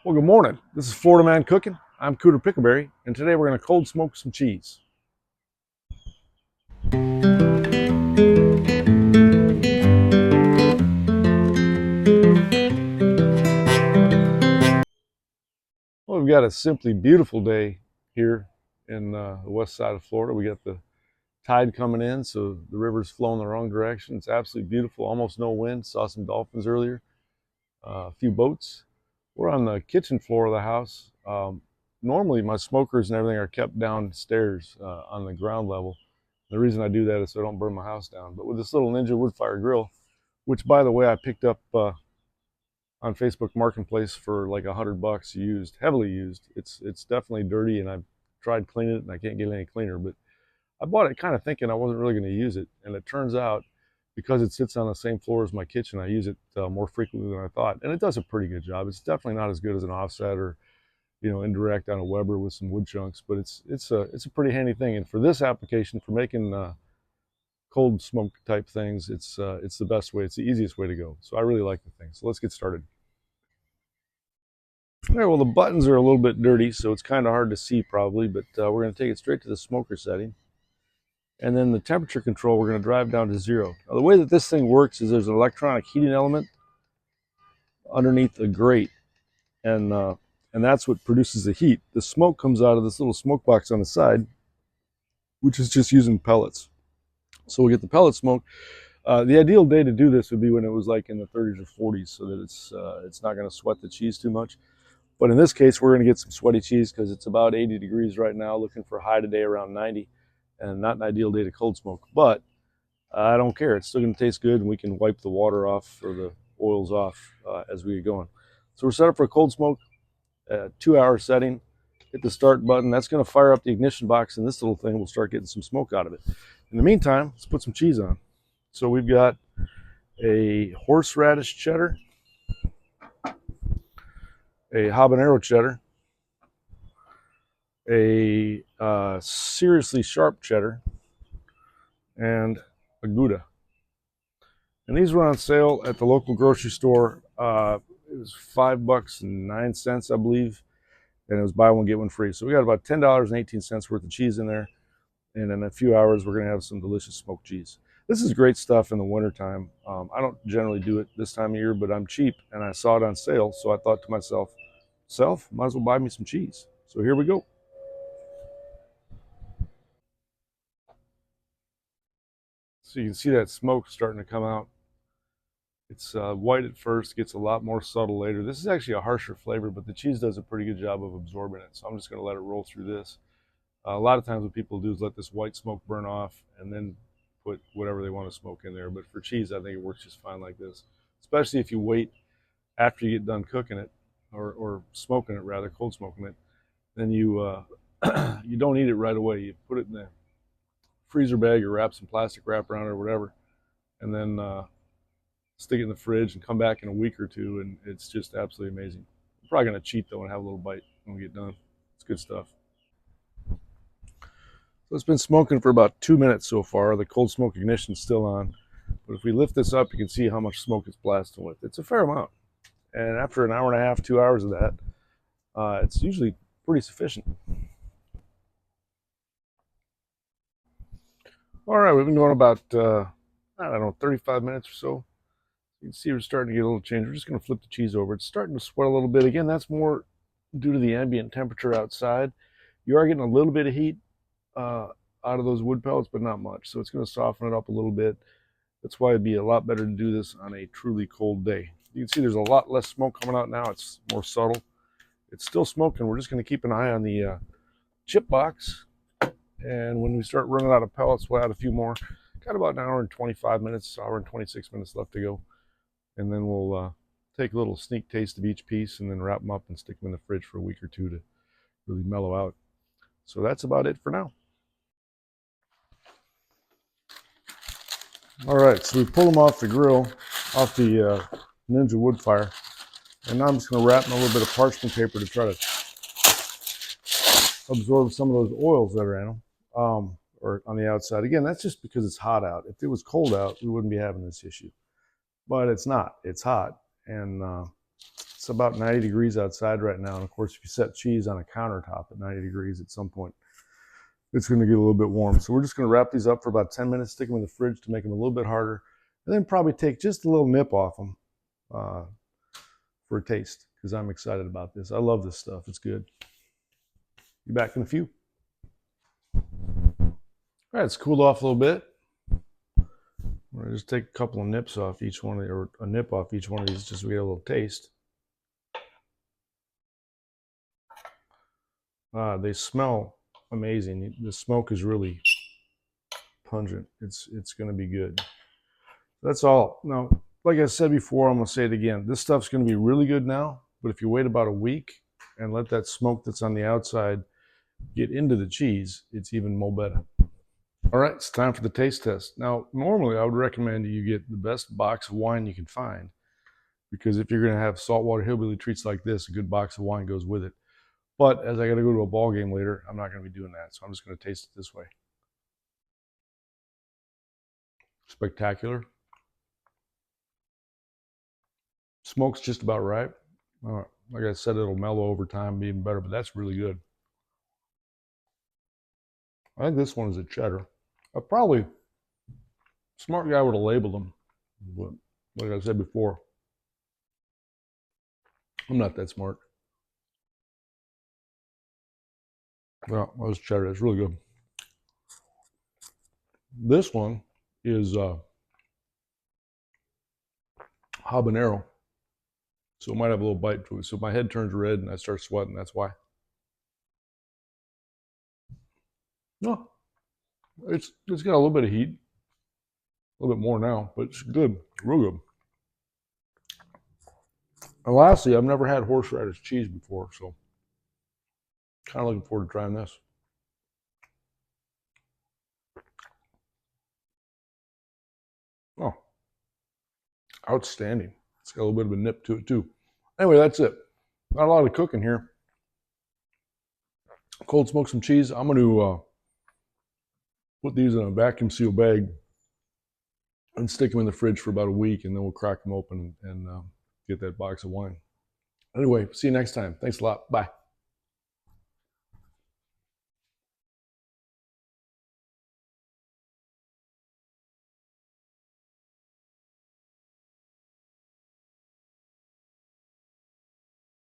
Well, good morning. This is Florida Man Cooking. I'm CooterPickleberry, and today we're going to cold smoke some cheese. Well, we've got a simply beautiful day here in the west side of Florida. We got the tide coming in, so the river's flowing the wrong direction. It's absolutely beautiful, almost no wind. Saw some dolphins earlier, a few boats. We're on the kitchen floor of the house. Normally, my smokers and everything are kept downstairs on the ground level. The reason I do that is so I don't burn my house down. But with this little Ninja Woodfire grill, which by the way I picked up on Facebook Marketplace for like $100 used, heavily used. It's definitely dirty, and I've tried cleaning it and I can't get it any cleaner. But I bought it kind of thinking I wasn't really going to use it, and it turns out because it sits on the same floor as my kitchen, I use it more frequently than I thought, and it does a pretty good job. It's definitely not as good as an offset or indirect on a Weber with some wood chunks, but it's a pretty handy thing. And for this application, for making cold smoke type things, it's the best way. It's the easiest way to go. So I really like the thing. So let's get started. All right, well, the buttons are a little bit dirty, so it's kind of hard to see probably, but we're going to take it straight to the smoker setting. And then the temperature control, we're going to drive down to 0. Now, the way that this thing works is there's an electronic heating element underneath the grate, and that's what produces the heat. The smoke comes out of this little smoke box on the side, which is just using pellets. So we get the pellet smoke. The ideal day to do this would be when it was like in the 30s or 40s, so that it's not going to sweat the cheese too much. But in this case, we're going to get some sweaty cheese because it's about 80 degrees right now, looking for a high today around 90, and not an ideal day to cold smoke. But I don't care. It's still going to taste good, and we can wipe the water off or the oils off as we get going. So we're set up for a cold smoke, 2-hour setting. Hit the start button. That's going to fire up the ignition box, and this little thing will start getting some smoke out of it. In the meantime, let's put some cheese on. So we've got a horseradish cheddar, a habanero cheddar, a seriously sharp cheddar, and a Gouda. And these were on sale at the local grocery store. It was $5.09, I believe, and it was buy one get one free. So we got about $10.18 worth of cheese in there. And in a few hours, we're going to have some delicious smoked cheese. This is great stuff in the wintertime. I don't generally do it this time of year, but I'm cheap, and I saw it on sale, so I thought to myself, might as well buy me some cheese. So here we go. So you can see that smoke starting to come out. It's white at first, gets a lot more subtle later. This is actually a harsher flavor, but the cheese does a pretty good job of absorbing it. So I'm just going to let it roll through this. A lot of times what people do is let this white smoke burn off and then put whatever they want to smoke in there. But for cheese, I think it works just fine like this, especially if you wait after you get done cooking it, or smoking it rather, cold smoking it. Then you you don't eat it right away. You put it in the freezer bag or wrap some plastic wrap around it or whatever, and then stick it in the fridge and come back in a week or two, and it's just absolutely amazing. I'm probably going to cheat though and have a little bite when we get done. It's good stuff. So it's been smoking for about 2 minutes so far. The cold smoke ignition is still on. But if we lift this up, you can see how much smoke it's blasting with. It's a fair amount. And after an hour and a half, 2 hours of that, it's usually pretty sufficient. All right, we've been going about, I don't know, 35 minutes or so. You can see we're starting to get a little change. We're just going to flip the cheese over. It's starting to sweat a little bit. Again, that's more due to the ambient temperature outside. You are getting a little bit of heat out of those wood pellets, but not much. So it's going to soften it up a little bit. That's why it'd be a lot better to do this on a truly cold day. You can see there's a lot less smoke coming out now. It's more subtle. It's still smoking. We're just going to keep an eye on the chip box. And when we start running out of pellets, we'll add a few more. Got about an hour and 25 minutes, hour and 26 minutes left to go. And then we'll take a little sneak taste of each piece and then wrap them up and stick them in the fridge for a week or two to really mellow out. So that's about it for now. All right, so we pull them off the grill, off the Ninja Woodfire, and now I'm just going to wrap them in a little bit of parchment paper to try to absorb some of those oils that are in them, or on the outside. Again, that's just because it's hot out. If it was cold out, we wouldn't be having this issue. But it's not. It's hot, and it's about 90 degrees outside right now. And of course, if you set cheese on a countertop at 90 degrees at some point, it's going to get a little bit warm. So we're just going to wrap these up for about 10 minutes, stick them in the fridge to make them a little bit harder, and then probably take just a little nip off them for a taste, because I'm excited about this. I love this stuff. It's good. Be back in a few. All right, it's cooled off a little bit. We're going to just take a couple of nips off each one, or a nip off each one of these, just so we get a little taste. They smell amazing. The smoke is really pungent. It's going to be good. That's all. Now, like I said before, I'm going to say it again. This stuff's going to be really good now, but if you wait about a week and let that smoke that's on the outside get into the cheese, it's even more better. All right, it's time for the taste test. Now, normally I would recommend you get the best box of wine you can find, because if you're going to have saltwater hillbilly treats like this, a good box of wine goes with it. But as I got to go to a ball game later, I'm not going to be doing that, so I'm just going to taste it this way. Spectacular. Smoke's just about right. Like I said, it'll mellow over time, be even better, but that's really good. I think this one is a cheddar. Probably smart guy would have labeled them, but like I said before, I'm not that smart. Well, that was cheddar. It's really good. This one is habanero, so it might have a little bite to it. So my head turns red and I start sweating. That's why. No, it's got a little bit of heat, a little bit more now, but it's good, real good. And lastly, I've never had horseradish cheese before, so kind of looking forward to trying this. Oh, outstanding. It's got a little bit of a nip to it too. Anyway, that's it. Not a lot of cooking here. Cold smoke some cheese. I'm going to put these in a vacuum seal bag and stick them in the fridge for about a week, and then we'll crack them open and get that box of wine. Anyway, see you next time. Thanks a lot. Bye.